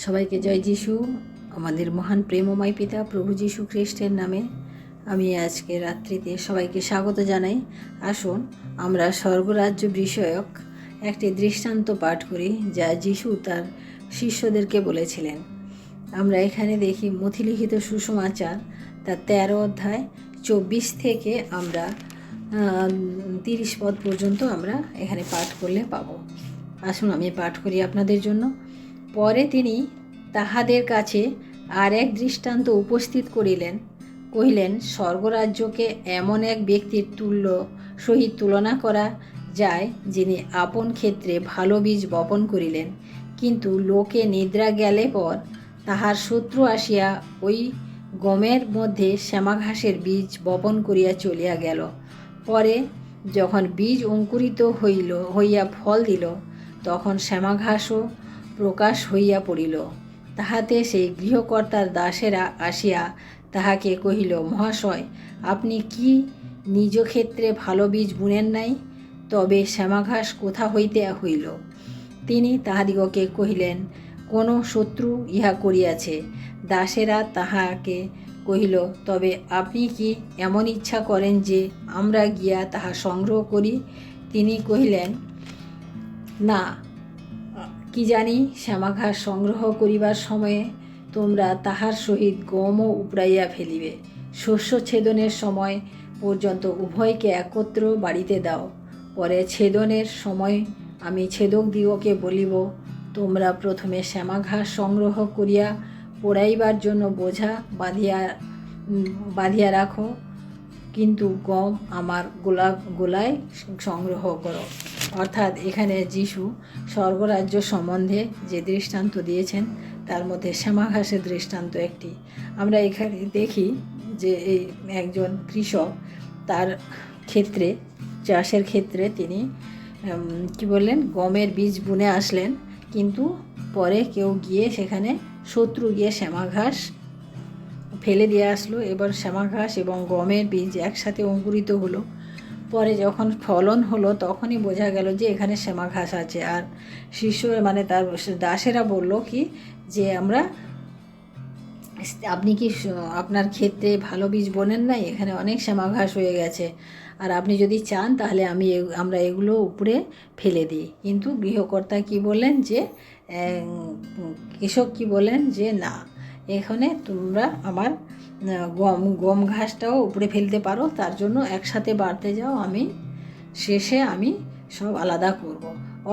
সবাইকে জয় যিশু। আমাদের মহান প্রেমময় পিতা প্রভু যীশু খ্রিস্টের নামে আমি আজকে রাত্রিতে সবাইকে স্বাগত জানাই। আসুন আমরা স্বর্গরাজ্য বিষয়ক একটি দৃষ্টান্ত পাঠ করি, যা যিশু তার শিষ্যদেরকে বলেছিলেন। আমরা এখানে দেখি মথিলিখিত সুসমাচার তার 13 অধ্যায় 24 থেকে আমরা 30 পদ পর্যন্ত আমরা এখানে পাঠ করলে পাবো। আসুন আমি পাঠ করি আপনাদের জন্য। পরে তিনি তাহাদের কাছে আর এক দৃষ্টান্ত উপস্থিত কহিলেন, স্বর্গরাজ্যকে এমন এক ব্যক্তির সহিত তুলনা করা যায়, যিনি আপন ক্ষেত্রে ভালো বীজ বপন করিলেন। কিন্তু লোকে নিদ্রা গেলে পর তাহার শত্রু আসিয়া ওই গমের মধ্যে শ্যামাঘাসের বীজ বপন করিয়া চলিয়া গেল। পরে যখন বীজ অঙ্কুরিত হইয়া ফল দিল, তখন শ্যামাঘাসও প্রকাশ হইয়া পড়িল। তাহাতে সেই গৃহকর্তার দাসেরা আসিয়া তাহাকে কহিল, মহাশয়, আপনি কি নিজ ক্ষেত্রে ভালো বীজ বুনেন নাই? তবে শ্যামাঘাস কোথা হইতে হইল? তিনি তাহাদিগকে কহিলেন, কোনো শত্রু ইহা করিয়াছে। দাসেরা তাহাকে কহিল, তবে আপনি কি এমন ইচ্ছা করেন যে আমরা গিয়া তাহা সংগ্রহ করি? তিনি কহিলেন, না, কি জানি শ্যামাঘাস সংগ্রহ করিবার সময়ে তোমরা তাহার সহিত গমও উপড়াইয়া ফেলিবে। শস্য ছেদনের সময় পর্যন্ত উভয়কে একত্র বাড়িতে দাও। পরে ছেদনের সময় আমি ছেদকদিগকে বলিব, তোমরা প্রথমে শ্যামাঘাস সংগ্রহ করিয়া পোড়াইবার জন্য বোঝা বাঁধিয়া রাখো, কিন্তু গম আমার গোলায় সংগ্রহ করো। অর্থাৎ এখানে যিশু স্বর্গরাজ্য সম্বন্ধে যে দৃষ্টান্ত দিয়েছেন, তার মধ্যে শ্যামাঘাসের দৃষ্টান্ত একটি। আমরা এখানে দেখি যে এই একজন কৃষক তার ক্ষেত্রে, চাষের ক্ষেত্রে তিনি কি বললেন, গমের বীজ বুনে আসলেন, কিন্তু পরে কেউ গিয়ে সেখানে শত্রু গিয়ে শ্যামাঘাস ফেলে দিয়ে আসলো। এবার শ্যামাঘাস এবং গমের বীজ একসাথে অঙ্কুরিত হলো। পরে যখন ফলন হলো, তখনই বোঝা গেল যে এখানে শ্যামাঘাস আছে। আর শিষ্য তার দাসেরা বলল কি, যে আপনি কি আপনার ক্ষেত্রে ভালো বীজ বোনেন নাই? এখানে অনেক শ্যামাঘাস হয়ে গেছে, আর আপনি যদি চান তাহলে আমরা এগুলো উপরে ফেলে দিই। কিন্তু গৃহকর্তা কি বললেন, যে কৃষক কি বললেন, যে না, এখানে তোমরা আমার গম ঘাসটাও উপরে ফেলতে পারো, তার জন্য একসাথে বাড়তে যাও, শেষে আমি সব আলাদা করব।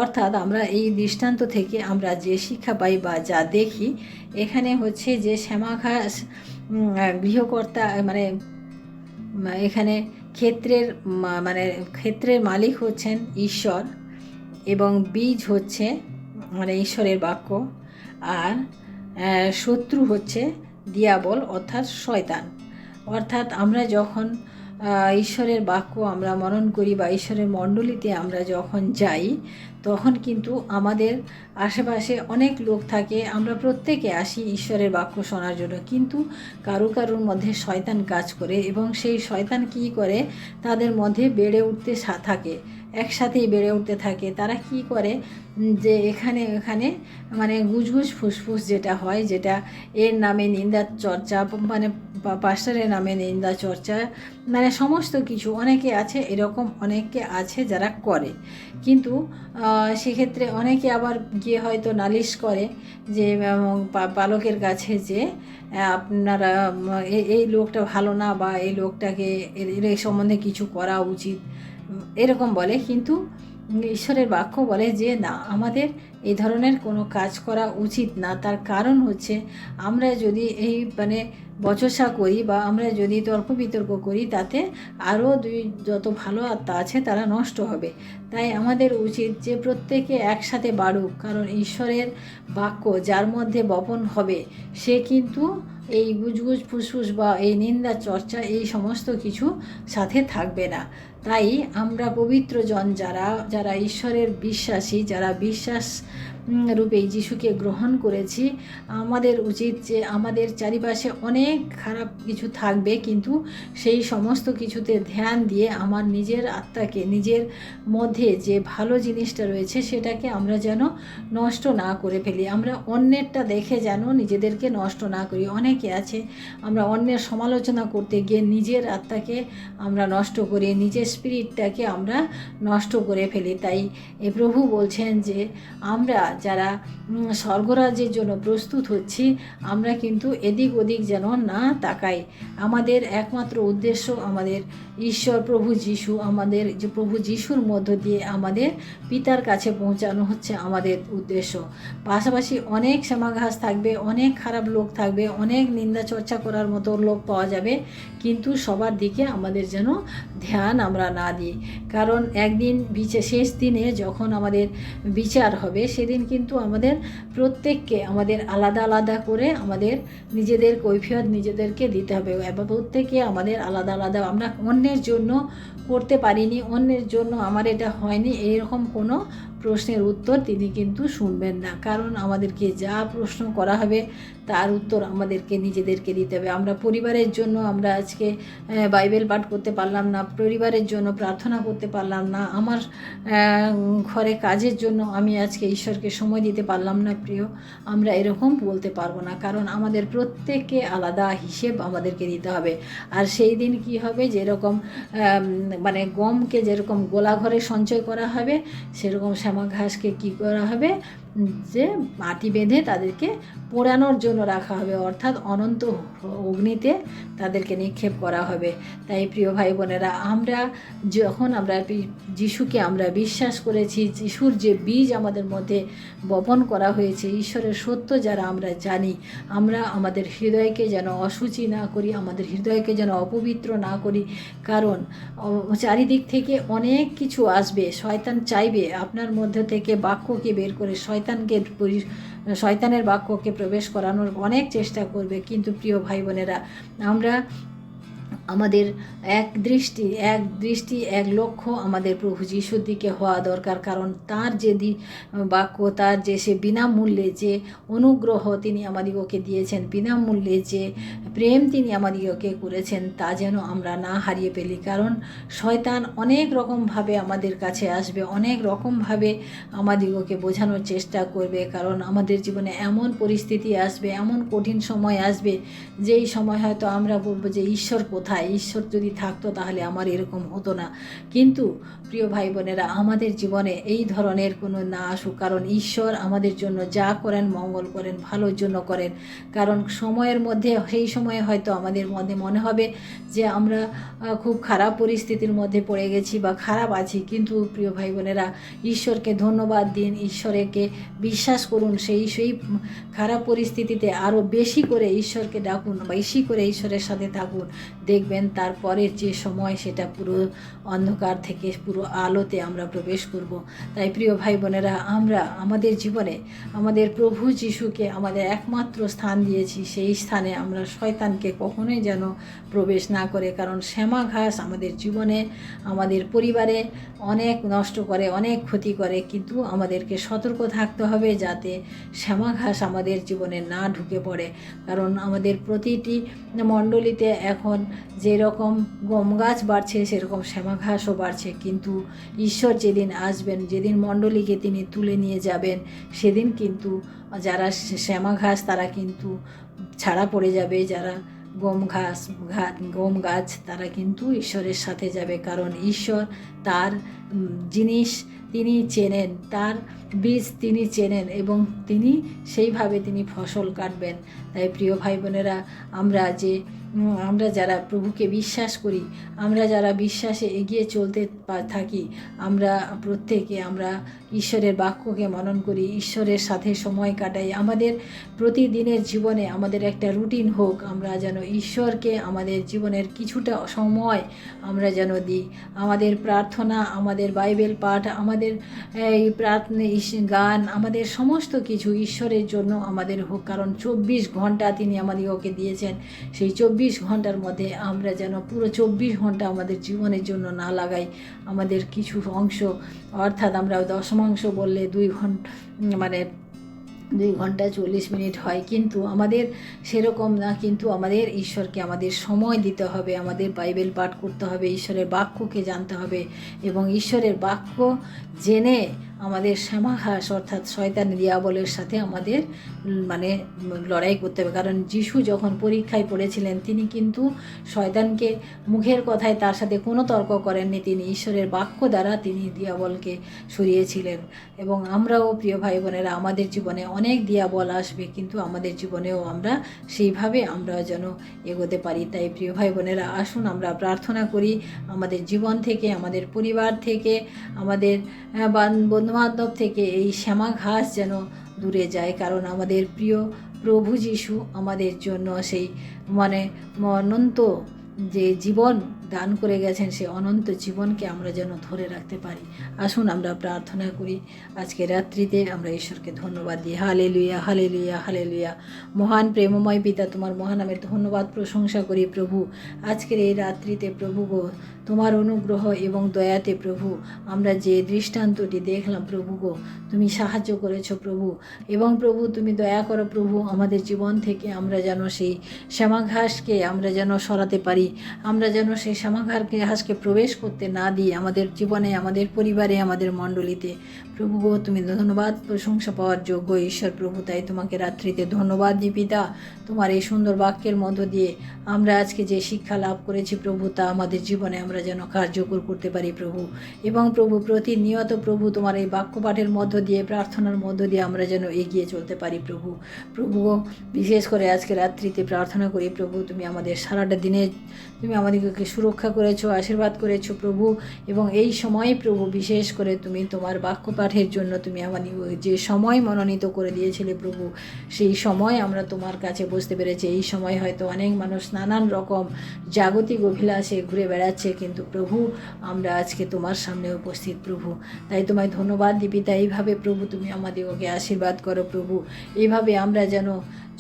অর্থাৎ আমরা এই দৃষ্টান্ত থেকে আমরা যে শিক্ষা পাই বা যা দেখি, এখানে হচ্ছে যে শ্যামাঘাস গৃহকর্তা এখানে ক্ষেত্রের মালিক হচ্ছেন ঈশ্বর, এবং বীজ হচ্ছে ঈশ্বরের বাক্য, আর শত্রু হচ্ছে দিয়াবল অর্থাৎ শয়তান। অর্থাৎ আমরা যখন ঈশ্বরের বাক্য আমরা মনন করি বা ঈশ্বরের মণ্ডলীতে আমরা যখন যাই, তখন কিন্তু আমাদের আশেপাশে অনেক লোক থাকে। আমরা প্রত্যেকে আসি ঈশ্বরের বাক্য শোনার জন্য, কিন্তু কারুর মধ্যে শয়তান কাজ করে, এবং সেই শয়তান কী করে, তাদের মধ্যে বেড়ে উঠতে থাকে, একসাথেই বেড়ে উঠতে থাকে। তারা কি করে, যে এখানে গুজগুজ ফুসফুস যেটা হয়, যেটা এর নামে নিন্দা চর্চা, পাস্টারের নামে নিন্দা চর্চা, সমস্ত কিছু অনেকে আছে, এরকম অনেকে আছে যারা করে। কিন্তু সেক্ষেত্রে অনেকে আবার গিয়ে হয়তো নালিশ করে, যে পালকের কাছে, যে আপনারা এই লোকটা ভালো না, বা এই লোকটাকে এই সম্বন্ধে কিছু করা উচিত, এরকম বলে। কিন্তু ঈশ্বরের বাক্য বলে যে না, আমাদের এই ধরনের কোনো কাজ করা উচিত না। তার কারণ হচ্ছে, আমরা যদি এই বচসা করি বা আমরা যদি তর্ক বিতর্ক করি, তাতে আরও যত ভালো আত্মা আছে তারা নষ্ট হবে। তাই আমাদের উচিত যে প্রত্যেকে একসাথে বাড়ুক, কারণ ঈশ্বরের বাক্য যার মধ্যে বপন হবে, সে কিন্তু এই গুজগুজ ফুসফুস বা এই নিন্দা চর্চা, এই সমস্ত কিছু সাথে থাকবে না। তাই আমরা পবিত্রজন যারা ঈশ্বরের বিশ্বাসী, যারা বিশ্বাস রূপে যিশুকে গ্রহণ করেছি, আমাদের উচিত যে আমাদের চারিপাশে অনেক খারাপ কিছু থাকবে, কিন্তু সেই সমস্ত কিছুতে ধ্যান দিয়ে আমার নিজের আত্মাকে, নিজের মধ্যে যে ভালো জিনিসটা রয়েছে সেটাকে আমরা যেন নষ্ট না করে ফেলি। আমরা অন্যেরটা দেখে যেন নিজেদেরকে নষ্ট না করি। অনেকে আছে আমরা অন্যের সমালোচনা করতে গিয়ে নিজের আত্মাকে আমরা নষ্ট করি, নিজের স্পিরিটটাকে আমরা নষ্ট করে ফেলি। তাই এ প্রভু বলছেন যে আমরা যারা স্বর্গরাজ্যের জন্য প্রস্তুত হচ্ছি, আমরা কিন্তু এদিক ওদিক যেন না তাকাই। আমাদের একমাত্র উদ্দেশ্য আমাদের ঈশ্বর প্রভু যিশু, আমাদের যে প্রভু যিশুর মধ্য দিয়ে আমাদের পিতার কাছে পৌঁছানো হচ্ছে আমাদের উদ্দেশ্য। পাশাপাশি অনেক সমাঘাস থাকবে, অনেক খারাপ লোক থাকবে, অনেক নিন্দা চর্চা করার মতো লোক পাওয়া যাবে, কিন্তু সবার দিকে আমাদের যেন ধ্যান আমরা না দিই। কারণ একদিন শেষ দিনে যখন আমাদের বিচার হবে, সেদিন কিন্তু আমাদের প্রত্যেককে আমাদের আলাদা আলাদা করে আমাদের নিজেদের কৈফিয়ত নিজেদেরকে দিতে হবে। এবার প্রত্যেকে আমাদের আলাদা আলাদা, আমরা অন্যের জন্য করতে পারিনি, অন্যের জন্য আমার এটা হয়নি, এইরকম কোনো প্রশ্নের উত্তর তিনি কিন্তু শুনবেন না। কারণ আমাদেরকে যা প্রশ্ন করা হবে তার উত্তর আমাদেরকে নিজেদেরকে দিতে হবে। আমরা পরিবারের জন্য আমরা আজকে বাইবেল পাঠ করতে পারলাম না, পরিবারের জন্য প্রার্থনা করতে পারলাম না, আমার ঘরে কাজের জন্য আমি আজকে ঈশ্বরকে সময় দিতে পারলাম না, প্রিয়, আমরা এরকম বলতে পারবো না। কারণ আমাদের প্রত্যেককে আলাদা হিসেব আমাদেরকে দিতে হবে। আর সেই দিন কি হবে, যেরকম মানে গমকে যেরকম গোলা ঘরে সঞ্চয় করা হবে, সেরকম শ্যামা ঘাসকে কী করা হবে, যে মাটি বেঁধে তাদেরকে পোড়ানোর জন্য রাখা হবে, অর্থাৎ অনন্ত অগ্নিতে তাদেরকে নিক্ষেপ করা হবে। তাই প্রিয় ভাই বোনেরা, আমরা যখন আমরা যিশুকে আমরা বিশ্বাস করেছি, যিশুর যে বীজ আমাদের মধ্যে বপন করা হয়েছে, ঈশ্বরের সত্য যারা আমরা জানি, আমরা আমাদের হৃদয়কে যেন অশুচি না করি, আমাদের হৃদয়কে যেন অপবিত্র না করি। কারণ চারিদিক থেকে অনেক কিছু আসবে, শয়তান চাইবে আপনার মধ্যে থেকে বাক্যকে বের করে শয়তানের বাক্যকে প্রবেশ করানোর অনেক চেষ্টা করবে। কিন্তু প্রিয় ভাই বোনেরা, আমরা আমাদের এক দৃষ্টি এক লক্ষ্য আমাদের প্রভু যিশুর দিকে হওয়া দরকার। কারণ তার যে বাক্য, তার যে সে বিনামূল্যে যে অনুগ্রহ তিনি আমাদিগকে দিয়েছেন, বিনামূল্যে যে প্রেম তিনি আমাদিগকে করেছেন, তা যেন আমরা না হারিয়ে ফেলি। কারণ শয়তান অনেক রকমভাবে আমাদের কাছে আসবে, অনেক রকমভাবে আমাদিগকে বোঝানোর চেষ্টা করবে। কারণ আমাদের জীবনে এমন পরিস্থিতি আসবে, এমন কঠিন সময় আসবে, যেই সময় হয়তো আমরা বলবো যে ঈশ্বর কোথায়, ঈশ্বর যদি থাকতো তাহলে আমার এরকম হতো না। কিন্তু প্রিয় ভাই বোনেরা, আমাদের জীবনে এই ধরনের কোনো না আসুক। কারণ ঈশ্বর আমাদের জন্য যা করেন মঙ্গল করেন, ভালোর জন্য করেন। কারণ সময়ের মধ্যে, সেই সময়ে হয়তো আমাদের মধ্যে মনে হবে যে আমরা খুব খারাপ পরিস্থিতির মধ্যে পড়ে গেছি বা খারাপ আছি, কিন্তু প্রিয় ভাই বোনেরা, ঈশ্বরকে ধন্যবাদ দিন, ঈশ্বরকে বিশ্বাস করুন। সেই খারাপ পরিস্থিতিতে আরও বেশি করে ঈশ্বরকে ডাকুন, বেশি করে ঈশ্বরের সাথে থাকুন। দেখবেন তারপরের যে সময়, সেটা পুরো অন্ধকার থেকে পুরো আলোতে আমরা প্রবেশ করব। তাই প্রিয় ভাই বোনেরা, আমরা আমাদের জীবনে আমাদের প্রভু যিশুকে আমাদের একমাত্র স্থান দিয়েছি, সেই স্থানে আমরা শয়তানকে কখনোই যেন প্রবেশ না করে। কারণ শ্যামা ঘাস আমাদের জীবনে, আমাদের পরিবারে অনেক নষ্ট করে, অনেক ক্ষতি করে। কিন্তু আমাদেরকে সতর্ক থাকতে হবে যাতে শ্যামা ঘাস আমাদের জীবনে না ঢুকে পড়ে। কারণ আমাদের প্রতিটি মণ্ডলীতে এখন যেরকম গম গাছ বাড়ছে, সেরকম শ্যামা ঘাসও বাড়ছে। কিন্তু ঈশ্বর যেদিন আসবেন, যেদিন মণ্ডলীকে তিনি তুলে নিয়ে যাবেন, সেদিন কিন্তু যারা শ্যামা ঘাস তারা কিন্তু ছাড়া পড়ে যাবে, যারা গম গাছ তারা কিন্তু ঈশ্বরের সাথে যাবে। কারণ ঈশ্বর তার জিনিস তিনি চেনেন, তার বীজ তিনি চেনেন, এবং তিনি সেইভাবে তিনি ফসল কাটবেন। তাই প্রিয় ভাই বোনেরা, আমরা যারা প্রভুকে বিশ্বাস করি, আমরা যারা বিশ্বাসে এগিয়ে চলতে থাকি, আমরা প্রত্যেকে আমরা ঈশ্বরের বাক্যকে মনন করি, ঈশ্বরের সাথে সময় কাটাই। আমাদের প্রতিদিনের জীবনে আমাদের একটা রুটিন হোক, আমরা যেন ঈশ্বরকে আমাদের জীবনের কিছুটা সময় আমরা যেন দিই। আমাদের প্রার্থনা, আমাদের বাইবেল পাঠ, আমাদের আমাদের এই প্রার্থনা গান, আমাদের সমস্ত কিছু ঈশ্বরের জন্য আমাদের হোক, কারণ 24 ঘন্টা তিনি আমাদেরকে দিয়েছেন। সেই 24 ঘন্টার মধ্যে আমরা যেন পুরো 24 ঘন্টা আমাদের জীবনের জন্য না লাগাই, আমাদের কিছু অংশ, অর্থাৎ আমরা দশমাংশ বললে 2 ঘন্টা, মানে 2 ঘন্টা 40 মিনিট হয়, কিন্তু আমাদের সেরকম না। কিন্তু আমাদের ঈশ্বরকে আমাদের সময় দিতে হবে, আমাদের বাইবেল পাঠ করতে হবে, ঈশ্বরের বাক্যকে জানতে হবে, এবং ঈশ্বরের বাক্য জেনে আমাদের সমাহাস অর্থাৎ শয়তান দিয়াবলের সাথে আমাদের মানে লড়াই করতে হবে। কারণ যিশু যখন পরীক্ষায় পড়েছিলেন, তিনি কিন্তু শয়তানকে মুখের কথায় তার সাথে কোনো তর্ক করেননি, তিনি ঈশ্বরের বাক্য দ্বারা তিনি দিয়াবলকে সরিয়েছিলেন। এবং আমরাও প্রিয় ভাই বোনেরা, আমাদের জীবনে অনেক দিয়াবল আসবে, কিন্তু আমাদের জীবনেও আমরা সেইভাবে আমরা যেন এগোতে পারি। তাই প্রিয় ভাই বোনেরা, আসুন আমরা প্রার্থনা করি আমাদের জীবন থেকে, আমাদের পরিবার থেকে, আমাদের বন্ধুবান্ধব থেকে এই শ্যামা ঘাস যেন দূরে যায়। কারণ আমাদের প্রিয় প্রভু যিশু আমাদের জন্য সেই মানে অনন্ত যে জীবন দান করে গেছেন, সেই অনন্ত জীবনকে আমরা যেন ধরে রাখতে পারি। আসুন আমরা প্রার্থনা করি। আজকে রাত্রিতে আমরা ঈশ্বরকে ধন্যবাদ দিই। Hallelujah, hallelujah, hallelujah. মহান প্রেমময় পিতা, তোমার মহানামের ধন্যবাদ প্রশংসা করি প্রভু। আজকের এই রাত্রিতে প্রভু গো, তোমার অনুগ্রহ এবং দয়াতে প্রভু আমরা যে দৃষ্টান্তটি দেখলাম প্রভু গো, তুমি সাহায্য করেছো প্রভু। এবং প্রভু তুমি দয়া করো প্রভু, আমাদের জীবন থেকে আমরা যেন সেই শ্যামাঘাসকে আমরা যেন সরাতে পারি, আমরা যেন সেই শ্যামাঘাসকে প্রবেশ করতে না দিই আমাদের জীবনে, আমাদের পরিবারে, আমাদের মণ্ডলীতে। প্রভু গো, তুমি ধন্যবাদ প্রশংসা পাওয়ার যোগ্য ঈশ্বর প্রভু। তাই তোমাকে রাত্রিতে ধন্যবাদ দিই পিতা, তোমার এই সুন্দর বাক্যের মধ্য দিয়ে আমরা আজকে যে শিক্ষা লাভ করেছি প্রভু, তা আমাদের জীবনে আমরা যেন কার্যকর করতে পারি প্রভু। এবং প্রভু প্রতিনিয়ত প্রভু তোমার এই বাক্য পাঠের মধ্য দিয়ে, প্রার্থনার মধ্য দিয়ে আমরা যেন এগিয়ে চলতে পারি প্রভু। প্রভু বিশেষ করে আজকে রাত্রিতে প্রার্থনা করি প্রভু, তুমি আমাদের সারাটা দিনে তুমি আমাদেরকে সুরক্ষা করেছো, আশীর্বাদ করেছো প্রভু। এবং এই সময় প্রভু বিশেষ করে তুমি তোমার বাক্য পাঠের জন্য তুমি আমাদের যে সময় মনোনীত করে দিয়েছিলে প্রভু, সেই সময় আমরা তোমার কাছে বসতে পেরেছি। এই সময় হয়তো অনেক মানুষ নানান রকম জাগতিক অভিলাষে ঘুরে বেড়াচ্ছে, কিন্তু প্রভু আমরা আজকে তোমার সামনে উপস্থিত প্রভু। তাই তোমায় ধন্যবাদ দিই পিতা। এইভাবে প্রভু তুমি আমাদেরকে আশীর্বাদ করো প্রভু। এইভাবে আমরা যেন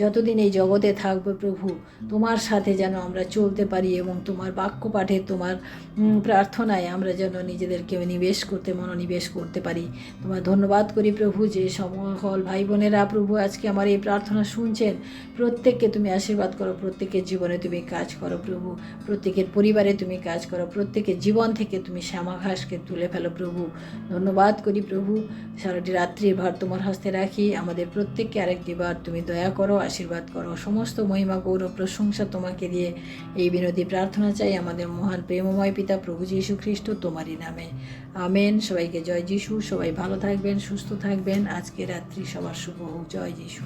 যতদিন এই জগতে থাকবো প্রভু, তোমার সাথে যেন আমরা চলতে পারি, এবং তোমার বাক্য পাঠে, তোমার প্রার্থনায় আমরা যেন নিজেদেরকে মনোনিবেশ করতে পারি। তোমার ধন্যবাদ করি প্রভু যে সকল ভাই বোনেরা প্রভু আজকে আমার এই প্রার্থনা শুনছেন, প্রত্যেককে তুমি আশীর্বাদ করো, প্রত্যেকের জীবনে তুমি কাজ করো প্রভু, প্রত্যেকের পরিবারে তুমি কাজ করো, প্রত্যেকের জীবন থেকে তুমি শ্যামাঘাসকে তুলে ফেলো প্রভু। ধন্যবাদ করি প্রভু। সারাটি রাত্রির ভার তোমার হস্তে রাখি, আমাদের প্রত্যেককে আরেকটি বার তুমি দয়া করো, আশীর্বাদ করো। সমস্ত মহিমা গৌরব প্রশংসা তোমাকে দিয়ে এই বিনতি প্রার্থনা চাই আমাদের মহান প্রেমময় পিতা প্রভু যীশু খ্রিস্ট তোমারই নামে, আমেন। সবাইকে জয় যিশু। সবাই ভালো থাকবেন, সুস্থ থাকবেন। আজকে রাত্রি সবার শুভ হোক। জয় যিশু।